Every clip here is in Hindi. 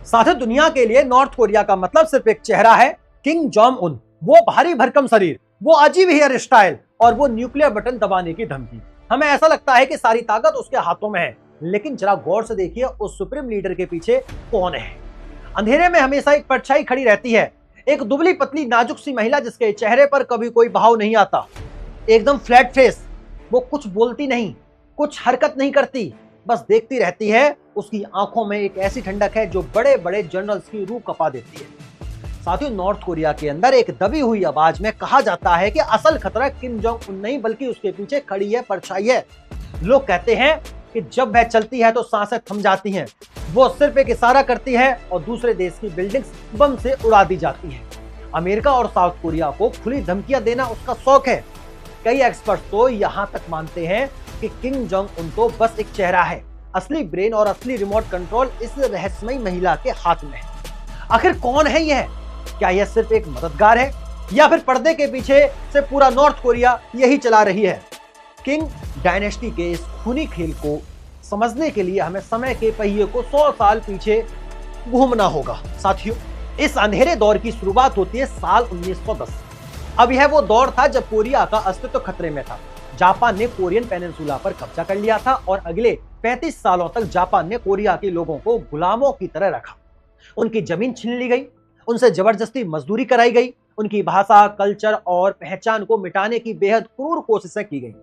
साथियों, दुनिया के लिए नॉर्थ कोरिया का मतलब सिर्फ एक चेहरा है, किम जोंग उन। वो भारी भरकम शरीर, वो अजीब हेयर स्टाइल और वो न्यूक्लियर बटन दबाने की धमकी। हमें ऐसा लगता है कि सारी ताकत उसके हाथों में है, लेकिन जरा गौर से देखिए उस सुप्रीम लीडर के पीछे कौन है। अंधेरे में हमेशा एक परछाई खड़ी रहती है, एक दुबली पतली नाजुक सी महिला जिसके चेहरे पर कभी कोई भाव नहीं आता, एकदम फ्लैट फेस। वो कुछ बोलती नहीं, कुछ हरकत नहीं करती, बस देखती रहती है। उसकी आंखों में एक ऐसी ठंडक है जो बड़े बड़े जनरल्स की रूह कपा देती है। साथियों, नॉर्थ कोरिया के अंदर एक दबी हुई आवाज में कहा जाता है कि असल खतरा किम जोंग उन नहीं बल्कि उसके पीछे खड़ी है परछाई है। लोग कहते हैं कि जब वह चलती है तो सांसें थम जाती हैं, वो सिर्फ एक इशारा करती है और दूसरे देश की बिल्डिंग्स बम से उड़ा दी जाती हैं। अमेरिका और साउथ कोरिया को खुली धमकियां देना उसका शौक है। कई एक्सपर्ट तो यहां तक मानते हैं कि किम जोंग उन तो बस एक चेहरा है, असली ब्रेन और असली रिमोट कंट्रोल इस रहस्यमयी महिला के हाथ में है। आखिर कौन है यह? क्या यह सिर्फ एक मददगार है या फिर पर्दे के पीछे से पूरा नॉर्थ कोरिया यही चला रही है? किंग डायनेस्टी के इस खूनी खेल को समझने के लिए हमें समय के पहिए को 100 साल पीछे घूमना होगा। साथियों, इस अंधेरे दौर की शुरुआत होती है साल 1910। अब यह वो दौर था जब कोरिया का अस्तित्व खतरे में था। जापान ने कोरियन पेनिनसुला पर कब्जा कर लिया था और अगले 35 सालों तक जापान ने कोरिया के लोगों को गुलामों की तरह रखा। उनकी जमीन छीन ली गई, उनसे जबरदस्ती मजदूरी कराई गई, उनकी भाषा, कल्चर और पहचान को मिटाने की बेहद क्रूर कोशिशें की गई।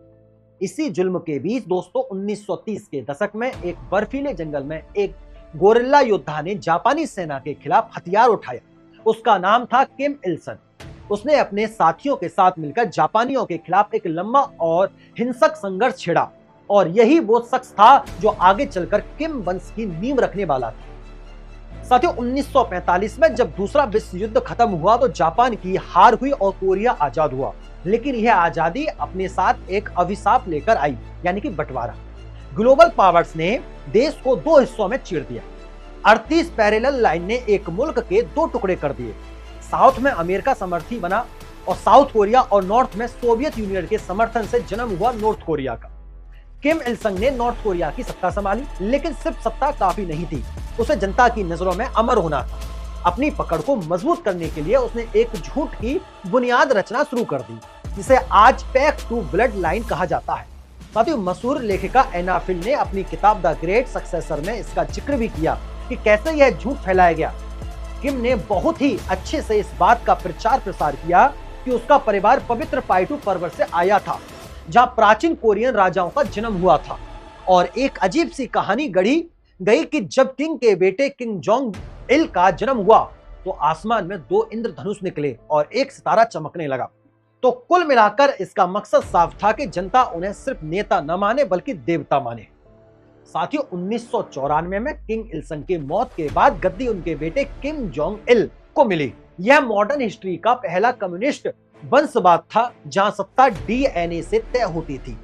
इसी जुल्म के बीच दोस्तों 1930 के दशक में एक बर्फीले जंगल में एक गोरिल्ला योद्धा ने जापानी सेना के खिलाफ हथियार उठाया। उसका नाम था किम इल संग। उसने अपने साथियों के साथ मिलकर जापानियों के खिलाफ एक लंबा और हिंसक संघर्ष छेड़ा और यही वो शख्स था जो आगे चलकर किम वंश की नींव रखने वाला था। साथियों, 1945 में जब दूसरा विश्व युद्ध खत्म हुआ तो जापान की हार हुई और कोरिया आजाद हुआ। लेकिन यह आजादी अपने साथ एक अभिशाप लेकर आई, यानी कि बंटवारा। ग्लोबल पावर्स ने देश को दो हिस्सों में चीर दिया। 38 पैरेलल लाइन ने एक मुल्क के दो टुकड़े कर दिए। साउथ में अमेरिका समर्थी बना और साउथ कोरिया और नॉर्थ में सोवियत यूनियन के समर्थन से जन्म हुआ नॉर्थ कोरिया का। किम इल संग ने नॉर्थ कोरिया की सत्ता संभाली, लेकिन सिर्फ सत्ता काफी नहीं थी, उसे जनता की नजरों में अमर होना था। अपनी पकड़ को मजबूत करने के लिए उसने एक झूठ की बुनियाद रचना शुरू कर दी, जिसे आज पैक टू ब्लड लाइन कहा जाता है। साथियों, मशहूर लेखिका एना फिल ने अपनी किताब द ग्रेट सक्सेसर में इसका जिक्र भी किया कि कैसे यह झूठ फैलाया गया। किम ने बहुत ही अच्छे से इस बात का प्रचार प्रसार किया कि उसका परिवार पवित्र पाइटू पर्वत से आया था, जहां प्राचीन कोरियन राजाओं का जन्म हुआ था। और एक अजीब सी कहानी गढ़ी गई कि जब किंग के बेटे किंग जोंग इल का जन्म हुआ तो आसमान में 2 इंद्रधनुष निकले और एक सितारा चमकने लगा। तो कुल मिलाकर इसका मकसद साफ था कि जनता उन्हें सिर्फ नेता न माने बल्कि देवता माने। साथियों, 1994 में किंग इल संग की मौत के बाद गद्दी उनके बेटे किम जोंग इल को मिली। यह मॉडर्न हिस्ट्री का पहला कम्युनिस्ट वंशवाद था जहां सत्ता डीएनए से तय होती थी।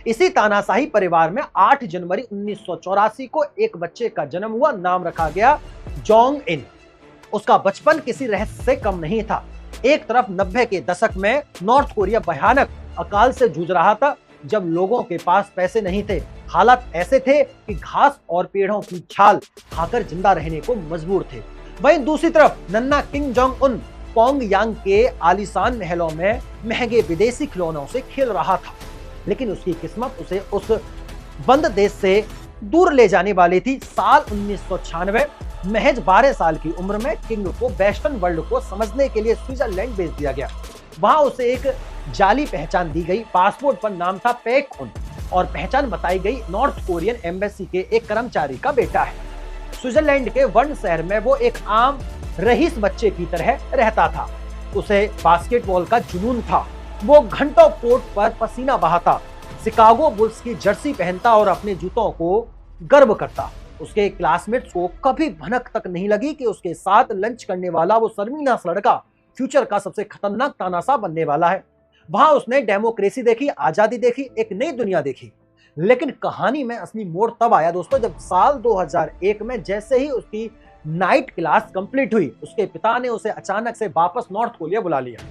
इसी तानाशाही परिवार में 8 जनवरी 1984 को एक बच्चे का जन्म हुआ। नाम रखा गया जोंग इन। उसका बचपन किसी रहस्य से कम नहीं था। एक तरफ 90 के दशक में नॉर्थ कोरिया भयानक अकाल से जूझ रहा था, जब लोगों के पास पैसे नहीं थे। हालात ऐसे थे कि घास और पेड़ों की छाल खाकर जिंदा रहने को मजबूर थे। वहीं दूसरी तरफ नन्हा किम जोंग उन पोंगयांग के आलीशान महलों में महंगे विदेशी खिलौनों से खेल रहा था, लेकिन उसकी किस्मत उसे उस बंद देश से दूर ले जाने वाली थी। साल 1996 महज 12 साल की उम्र में किंग को वेस्टर्न वर्ल्ड को समझने के लिए स्विट्जरलैंड भेज दिया गया। वहां उसे एक जाली पहचान दी गई। पासपोर्ट पर नाम था पैक उन और पहचान बताई गई नॉर्थ कोरियन एम्बेसी के एक कर्मचारी का बेटा है। स्विट्जरलैंड के वर्न शहर में वो एक आम रईस बच्चे की तरह रहता था। उसे बास्केटबॉल का जुनून था। वो घंटों कोर्ट पर पसीना बहाता, शिकागो बुल्स की जर्सी पहनता और अपने जूतों को गर्व करता। उसके क्लासमेट्स को कभी भनक तक नहीं लगी कि उसके साथ लंच करने वाला वो शर्मीला सा लड़का फ्यूचर का सबसे खतरनाक तानाशाह बनने वाला है। वहां उसने डेमोक्रेसी देखी, आजादी देखी, एक नई दुनिया देखी। लेकिन कहानी में असली मोड़ तब आया दोस्तों, जब साल 2001 में जैसे ही उसकी नाइट क्लास कंप्लीट हुई, उसके पिता ने उसे अचानक से वापस नॉर्थ कोरिया बुला लिया।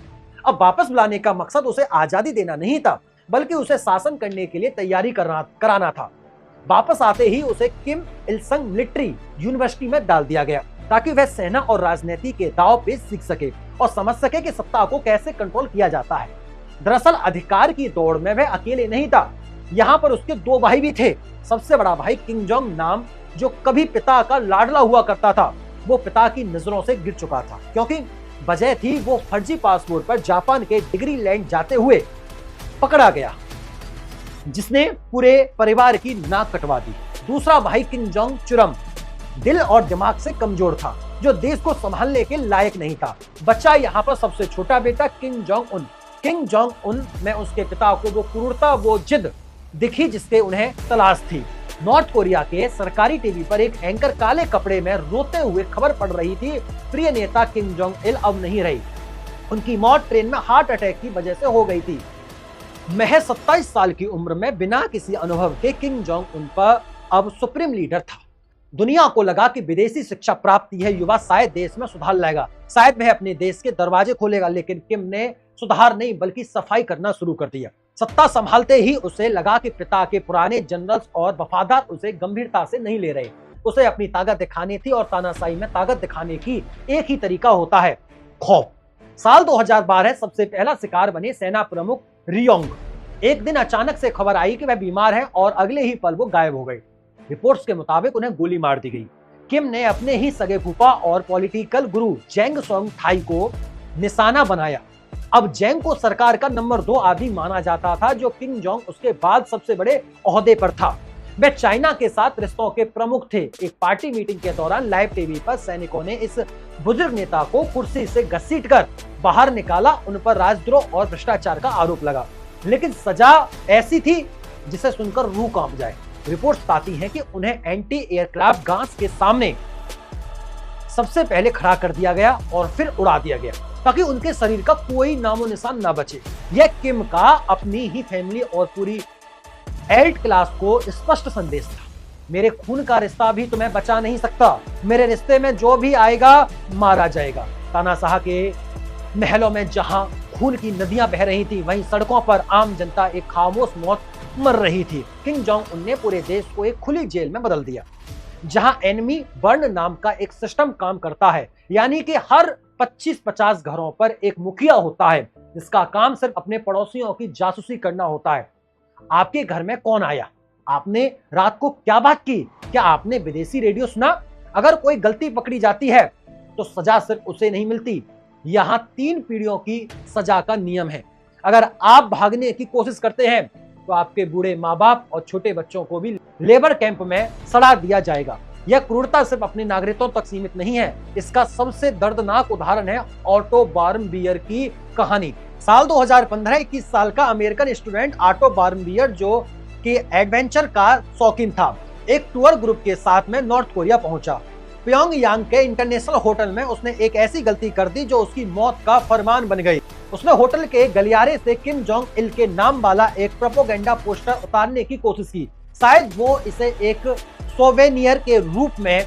अब वापस बुलाने का मकसद उसे आजादी देना नहीं था, बल्कि उसे शासन करने के लिए तैयारी कराना था। वापस आते ही उसे किम इल संग मिलिट्री यूनिवर्सिटी में डाल दिया गया। ताकि वह सेना और राजनीति के दांव पेच सीख सके और समझ सके कि सत्ता को कैसे कंट्रोल किया जाता है। दरअसल अधिकार की दौड़ में वह अकेले नहीं था, यहाँ पर उसके दो भाई भी थे। सबसे बड़ा भाई किम जोंग नाम, जो कभी पिता का लाडला हुआ करता था, वो पिता की नजरों से गिर चुका था, क्योंकि वजह थी वो फर्जी पासपोर्ट पर जापान के डिग्री लैंड जाते हुए पकड़ा गया, जिसने पूरे परिवार की नाक कटवा दी। दूसरा भाई किम जोंग चुरम दिल और दिमाग से कमजोर था, जो देश को संभालने के लायक नहीं था। बच्चा यहाँ पर सबसे छोटा बेटा किम जोंग उन में उसके पिता को वो क्रूरता, वो जिद दिखी जिसके उन्हें तलाश थी। नॉर्थ कोरिया के सरकारी टीवी पर एक एंकर काले कपड़े में रोते हुए खबर पढ़ रही थी, प्रिय नेता किम जोंग इल अब नहीं रही, उनकी मौत ट्रेन में हार्ट अटैक की वजह से हो गई थी। महज 27 साल की उम्र में बिना किसी अनुभव के किम जोंग उन पर अब सुप्रीम लीडर था। दुनिया को लगा कि विदेशी शिक्षा प्राप्ति है युवा शायद देश में सुधार लाएगा, शायद वह अपने देश के दरवाजे खोलेगा, लेकिन किम ने सुधार नहीं बल्कि सफाई करना शुरू कर दिया। सत्ता संभालते ही उसे लगा कि पिता के पुराने जनरल्स और वफादार उसे गंभीरता से नहीं ले रहे। उसे अपनी ताकत दिखानी थी और तानाशाही में ताकत दिखाने की एक ही तरीका होता है, खौफ। साल 2012 सबसे पहला शिकार बने सेना प्रमुख रियोंग। एक दिन अचानक से खबर आई कि वह बीमार है और अगले ही पल वो गायब हो गए। रिपोर्ट्स के मुताबिक उन्हें गोली मार दी गई। किम ने अपने ही सगे फूफा और पॉलिटिकल गुरु जेंग सोंग थाई को निशाना बनाया। अब जेंग को सरकार का नंबर 2 आदमी माना जाता था, जो किम जोंग उसके बाद सबसे बड़े ओहदे पर था। वे चाइना के साथ रिश्तों के प्रमुख थे। एक पार्टी मीटिंग के दौरान लाइव टीवी पर सैनिकों ने इस बुजुर्ग नेता को कुर्सी से घसीटकर बाहर निकाला। उन पर राजद्रोह और भ्रष्टाचार का आरोप लगा, लेकिन सजा ऐसी थी जिसे सुनकर रूह कांप जाए। रिपोर्ट्स बताती हैं कि उन्हें एंटी एयरक्राफ्ट गान्स के सामने सबसे पहले खड़ा कर दिया गया और फिर उड़ा दिया गया, ताकि उनके शरीर का कोई नामो निशान न बचे। यह किम का अपनी ही फैमिली और पूरी एल्ट क्लास को स्पष्ट संदेश था, मेरे खून का रिश्ता भी तुम्हें बचा नहीं सकता, मेरे रिश्ते में जो भी आएगा मारा जाएगा। तानाशाह के महलों में जहां खून की नदियां बह रही थी, वहीं सड़कों पर आम जनता एक खामोश मौत मर रही थी। किम जोंग उन ने पूरे देश को एक खुली जेल में बदल दिया, जहां एनिमी बर्न नाम का एक सिस्टम काम करता है, यानी कि हर 25-50 घरों पर एक मुखिया होता है, जिसका काम सिर्फ अपने पड़ोसियों की जासूसी करना होता है। आपके घर में कौन आया, आपने रात को क्या बात की, क्या आपने विदेशी रेडियो सुना? अगर कोई गलती पकड़ी जाती है तो सजा सिर्फ उसे नहीं मिलती, यहाँ 3 पीढ़ियों की सजा का नियम है। अगर आप भागने की कोशिश करते हैं तो आपके बूढ़े माँ बाप और छोटे बच्चों को भी लेबर कैंप में सड़ा दिया जाएगा। यह क्रूरता सिर्फ अपने नागरिकों तक सीमित नहीं है, इसका सबसे दर्दनाक उदाहरण है ऑटो वार्मबियर की कहानी। साल 2015 21 साल का अमेरिकन स्टूडेंट ऑटो वार्मबियर, जो कि एडवेंचर का शौकीन था, एक टूर ग्रुप के साथ में नॉर्थ कोरिया पहुंचा। प्योंगयांग के इंटरनेशनल होटल में उसने एक ऐसी गलती कर दी जो उसकी मौत का फरमान बन गई। उसने होटल के गलियारे से किम जोंग इल के नाम वाला एक प्रोपेगेंडा पोस्टर उतारने की कोशिश की। शायद वो इसे एक सोवेनियर के रूप में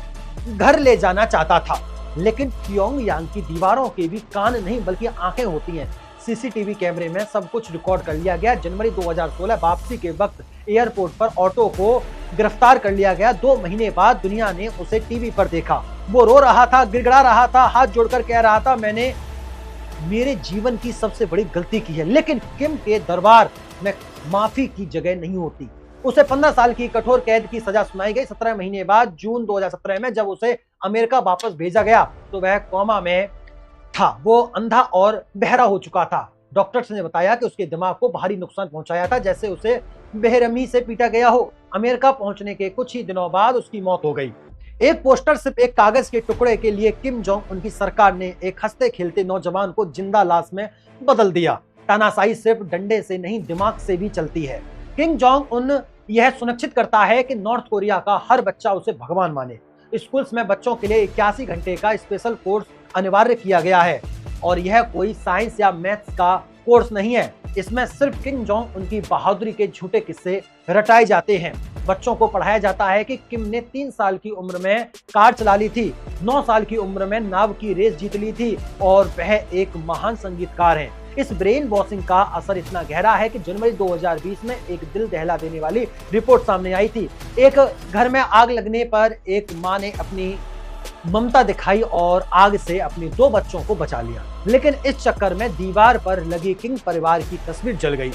घर ले जाना चाहता था, लेकिन प्योंगयांग की दीवारों के भी कान नहीं बल्कि आंखें होती हैं। सीसीटीवी कैमरे में सब कुछ रिकॉर्ड कर लिया गया। जनवरी 2016 वापसी के वक्त एयरपोर्ट पर ऑटो को गिरफ्तार कर लिया गया। 2 महीने बाद दुनिया ने उसे टीवी पर देखा। वो रो रहा था, गिड़गिड़ा रहा था, हाथ जोड़कर कह रहा था, मैंने मेरे जीवन की सबसे बड़ी गलती की है। लेकिन किम के दरबार में माफी की जगह नहीं होती। उसे 15 साल की कठोर कैद की सजा सुनाई गई। 17 महीने बाद जून 2017 में जब उसे अमेरिका वापस भेजा गया तो वह कोमा में था। वो अंधा और बहरा हो चुका था। डॉक्टर्स ने बताया कि उसके दिमाग को भारी नुकसान पहुंचाया था, जैसे उसे बेरहमी से पीटा गया हो। अमेरिका पहुंचने के कुछ ही दिनों बाद उसकी मौत हो गई। एक पोस्टर सिर्फ एक कागज के टुकड़े के लिए किम जोंग उनकी सरकार ने एक हंसते खेलते नौजवान को जिंदा लाश में बदल दिया। तानाशाही सिर्फ डंडे से नहीं, दिमाग से भी चलती है। किम जोंग उन यह सुनिश्चित करता है कि नॉर्थ कोरिया का हर बच्चा उसे भगवान माने। स्कूल्स में बच्चों के लिए 81 घंटे का स्पेशल कोर्स अनिवार्य किया गया है, और यह कोई साइंस या मैथ्स का कोर्स नहीं है। इसमें सिर्फ किम जोंग उनकी बहादुरी के झूठे किस्से रटाए जाते हैं। बच्चों को पढ़ाया जाता है कि किम ने 3 साल की उम्र में कार चला ली थी, 9 साल की उम्र में नाव की रेस जीत ली थी, और वह एक महान संगीतकार है। इस ब्रेन वॉशिंग का असर इतना गहरा है कि जनवरी 2020 में एक दिल दहला देने वाली रिपोर्ट सामने आई थी। एक घर में आग लगने पर एक मां ने अपनी ममता दिखाई और आग से अपने 2 बच्चों को बचा लिया। लेकिन इस चक्कर में दीवार पर लगी किंग परिवार की तस्वीर जल गई।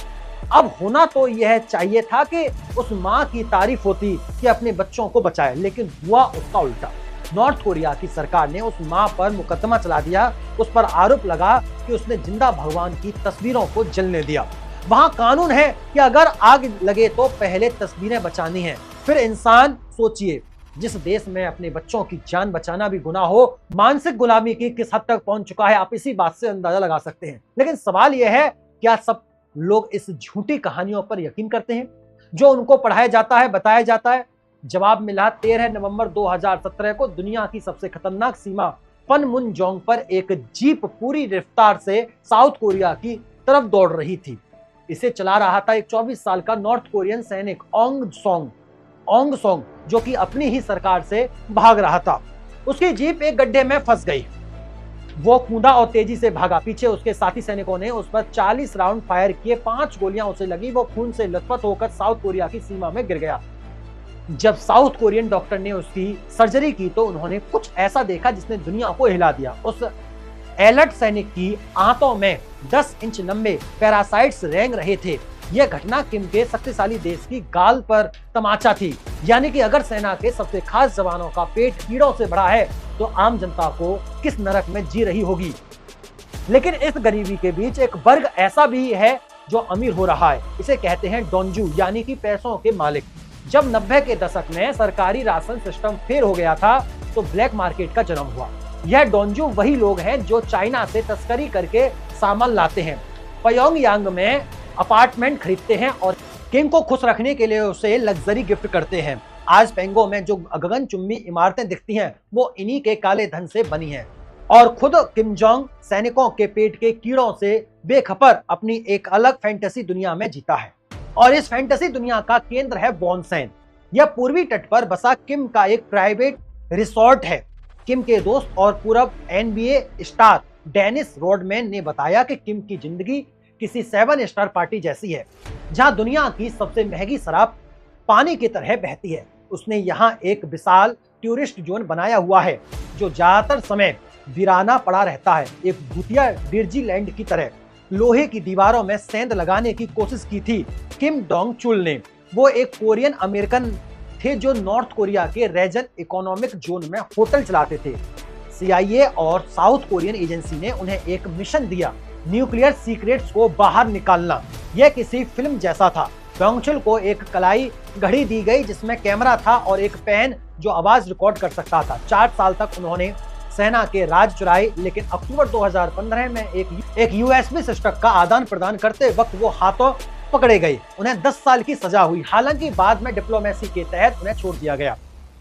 अब होना तो यह चाहिए था कि उस मां की तारीफ होती कि अपने बच्चों को बचाए, लेकिन हुआ उसका उल्टा। नॉर्थ कोरिया की सरकार ने उस मां पर मुकदमा चला दिया। उस पर आरोप लगा कि उसने जिंदा भगवान की तस्वीरों को जलने दिया। वहां कानून है कि अगर आग लगे तो पहले तस्वीरें बचानी है, फिर इंसान। सोचिए, जिस देश में अपने बच्चों की जान बचाना भी गुनाह हो, मानसिक गुलामी की किस हद तक पहुंच चुका है, आप इसी बात से अंदाजा लगा सकते हैं। लेकिन सवाल यह है, क्या सब लोग इस झूठी कहानियों पर यकीन करते हैं जो उनको पढ़ाया जाता है, बताया जाता है? जवाब मिला 13 नवंबर 2017 को दुनिया की सबसे खतरनाक सीमा पनमुनजोंग पर एक जीप पूरी रफ्तार से साउथ कोरिया की तरफ दौड़ रही थी। इसे चला रहा था एक 24 साल का नॉर्थ कोरियन सैनिक ओंग सोंग, जो कि अपनी ही सरकार से भाग रहा था। उसकी जीप एक गड्ढे में फंस गई। वो कूदा और तेजी से भागा। पीछे उसके साथी सैनिकों ने उस पर 40 राउंड फायर किए। 5 गोलियां उसे लगी। वो खून से लथपथ होकर साउथ कोरिया की सीमा में गिर गया। जब साउथ कोरियन डॉक्टर ने उसकी सर्जरी की तो उन्होंने कुछ ऐसा देखा जिसने दुनिया को हिला दिया। उस एलर्ट सैनिक की आंतों में 10 इंच लंबे पैरासाइट्स रेंग रहे थे। यह घटना किम के शक्तिशाली देश की गाल पर तमाचा थी। यानी कि अगर सेना के सबसे खास जवानों का पेट कीड़ों से भरा है तो आम जनता को किस नरक में जी रही होगी। लेकिन इस गरीबी के बीच एक वर्ग ऐसा भी है जो अमीर हो रहा है। इसे कहते हैं डोंजू, यानी कि पैसों के मालिक। जब 90 के दशक में सरकारी राशन सिस्टम फेल हो गया था तो ब्लैक मार्केट का जन्म हुआ। यह डोंजू वही लोग हैं जो चाइना से तस्करी करके सामान लाते हैं, प्योंगयांग में अपार्टमेंट खरीदते हैं और किम को खुश रखने के लिए उसे लग्जरी गिफ्ट करते हैं। आज पेंगो में जो गगनचुंबी इमारतें दिखती हैं वो इन्हीं के काले धन से बनी हैं। और खुद किम जोंग सैनिकों के पेट के कीड़ों से बेखबर अपनी एक अलग फैंटेसी दुनिया में जीता है। और इस फैंटेसी दुनिया का केंद्र है वॉनसेन। यह पूर्वी तट पर बसा किम का एक प्राइवेट रिसोर्ट है। किम के दोस्त और पूर्व NBA स्टार डेनिस रोडमैन ने बताया कि किम की जिंदगी किसी 7 स्टार पार्टी जैसी है, जहां दुनिया की सबसे महंगी शराब पानी की तरह बहती है। उसने यहां एक विशाल टूरिस्ट जोन बनाया हुआ है जो ज्यादातर समय वीराना पड़ा रहता है। एक भूतिया डिज्नीलैंड की तरह लोहे की दीवारों में सेंध लगाने की कोशिश की थी किम डोंग चुल ने। वो एक कोरियन अमेरिकन थे जो नॉर्थ कोरिया के रीजन इकोनॉमिक जोन में होटल चलाते थे। CIA और साउथ कोरियन एजेंसी ने उन्हें एक मिशन दिया, न्यूक्लियर सीक्रेट्स को बाहर निकालना। यह किसी फिल्म जैसा था। डोंगचुल को एक कलाई घड़ी दी गई जिसमें कैमरा था और एक पेन जो आवाज रिकॉर्ड कर सकता था। 4 साल तक उन्होंने सेना के राज चुराए, लेकिन अक्टूबर 2015 में एक USB सिस्टम का आदान प्रदान करते वक्त वो हाथों पकड़े गए। उन्हें 10 साल की सजा हुई। हालांकि बाद में डिप्लोमेसी के तहत उन्हें छोड़ दिया गया।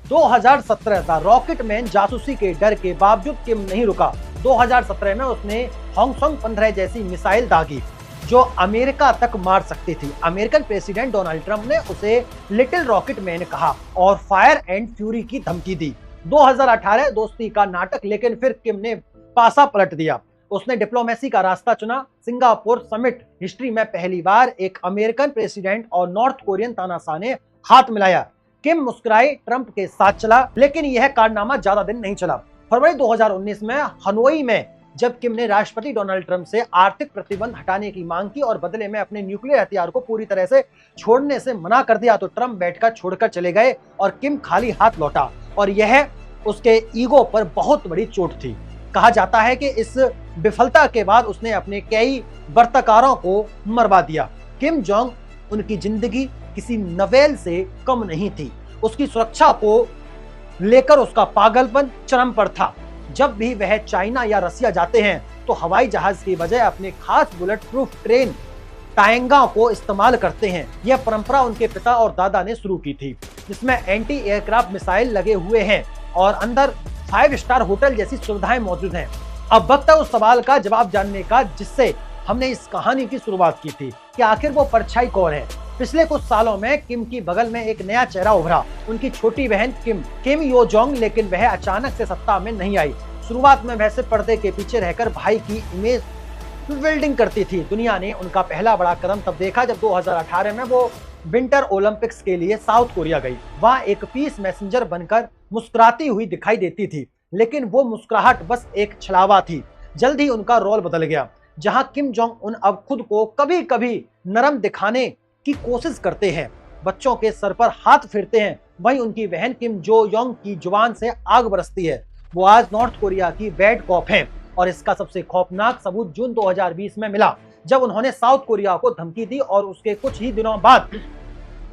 2017 था। रॉकेट मैन जासूसी के डर के बावजूद किम नहीं रुका। 2017 में उसने हॉन्गसॉन्ग 15 जैसी मिसाइल दागी जो अमेरिका तक मार सकती थी। अमेरिकन प्रेसिडेंट डोनाल्ड ट्रंप ने उसे लिटिल रॉकेट मैन कहा और फायर एंड फ्यूरी की धमकी दी। 2018 दोस्ती का नाटक, लेकिन फिर किम ने पासा पलट दिया। उसने डिप्लोमेसी का रास्ता चुना। सिंगापुर समिट हिस्ट्री में पहली बार एक अमेरिकन प्रेसिडेंट और नॉर्थ कोरियन तानाशाह ने हाथ मिलाया। किम मुस्कुराई, ट्रंप के साथ चला, लेकिन यह कारनामा ज्यादा दिन नहीं चला। फरवरी 2019 में हनोई में जब किम ने राष्ट्रपति डोनाल्ड ट्रंप से आर्थिक प्रतिबंध हटाने की मांग की और बदले में अपने न्यूक्लियर हथियार को पूरी तरह से छोड़ने से मना कर दिया तो ट्रंप बैठकर छोड़कर चले गए और किम खाली हाथ लौटा। और यह उसके ईगो पर बहुत बड़ी चोट थी। कहा जाता है कि इस विफलता के बाद उसने अपने कई वर्ताकारों को मरवा दिया। किम जोंग उनकी जिंदगी किसी नवेल से कम नहीं थी। उसकी सुरक्षा को लेकर उसका पागलपन चरम पर था। जब भी वह चाइना या रसिया जाते हैं तो हवाई जहाज की बजाय अपने खास बुलेट प्रूफ ट्रेन टाएंगा को इस्तेमाल करते हैं। यह परंपरा उनके पिता और दादा ने शुरू की थी, जिसमें एंटी एयरक्राफ्ट मिसाइल लगे हुए हैं और अंदर 5 स्टार होटल जैसी सुविधाएं मौजूद हैं। अब वक्त है उस सवाल का जवाब जानने का जिससे हमने इस कहानी की शुरुआत की थी कि आखिर वो परछाई कौन है। पिछले कुछ सालों में किम की बगल में एक नया चेहरा उभरा, उनकी छोटी बहन किम यो जोंग। लेकिन वह अचानक से सत्ता में नहीं आई। शुरुआत में वह सिर्फ पर्दे के पीछे रहकर भाई की इमेज बिल्डिंग करती थी। दुनिया ने उनका पहला बड़ा कदम तब देखा जब 2018 में वो विंटर ओलंपिक्स के लिए साउथ कोरिया गई। वहां एक पीस मैसेंजर बनकर मुस्कुराती हुई दिखाई देती थी। लेकिन वो मुस्कुराहट बस एक छलावा थी। जल्द ही उनका रोल बदल गया। जहां किम जोंग उन अब खुद को कभी कभी नरम दिखाने की कोशिश करते हैं, बच्चों के सर पर हाथ फेरते हैं, वहीं उनकी बहन किम जो योंग की जुबान से आग बरसती है। वो आज नॉर्थ कोरिया की बैड कॉप हैं और इसका सबसे खौफनाक सबूत जून 2020 में मिला, जब उन्होंने साउथ कोरिया को धमकी दी और उसके कुछ ही दिनों बाद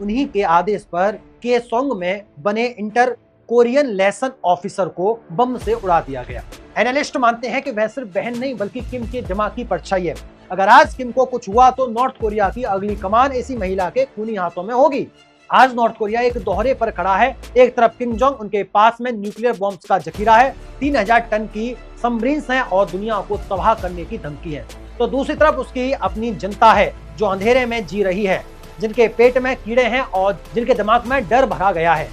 उन्हीं के आदेश पर केसोंग में बने इंटर कोरियन लेसन ऑफिसर को बम से उड़ा दिया गया। एनालिस्ट मानते हैं कि वह सिर्फ बहन नहीं बल्कि किम की दिमाग की परछाई है। अगर आज किम को कुछ हुआ तो नॉर्थ कोरिया की अगली कमान इसी महिला के खूनी हाथों में होगी। आज नॉर्थ कोरिया एक दोहरे पर खड़ा है। एक तरफ किम जोंग, उनके पास में न्यूक्लियर बॉम्ब्स का जखीरा है, 3000 टन की सबमरीन्स हैं और दुनिया को तबाह करने की धमकी है। तो दूसरी तरफ उसकी अपनी जनता है जो अंधेरे में जी रही है, जिनके पेट में कीड़े हैं और जिनके दिमाग में डर भरा गया है।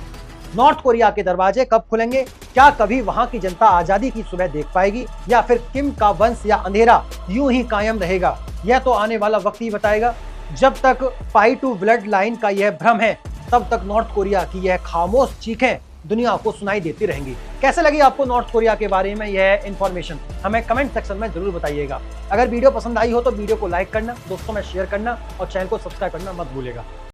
नॉर्थ कोरिया के दरवाजे कब खुलेंगे? क्या कभी वहां की जनता आजादी की सुबह देख पाएगी या फिर किम का वंश या अंधेरा यूं ही कायम रहेगा? यह तो आने वाला वक्त ही बताएगा। जब तक पाई टू ब्लड लाइन का यह भ्रम है, तब तक नॉर्थ कोरिया की यह खामोश चीखें दुनिया को सुनाई देती रहेंगी। कैसे लगी आपको नॉर्थ कोरिया के बारे में यह इंफॉर्मेशन? हमें कमेंट सेक्शन में जरूर बताइएगा। अगर वीडियो पसंद आई हो तो वीडियो को लाइक करना, दोस्तों में शेयर करना और चैनल को सब्सक्राइब करना मत भूलिएगा।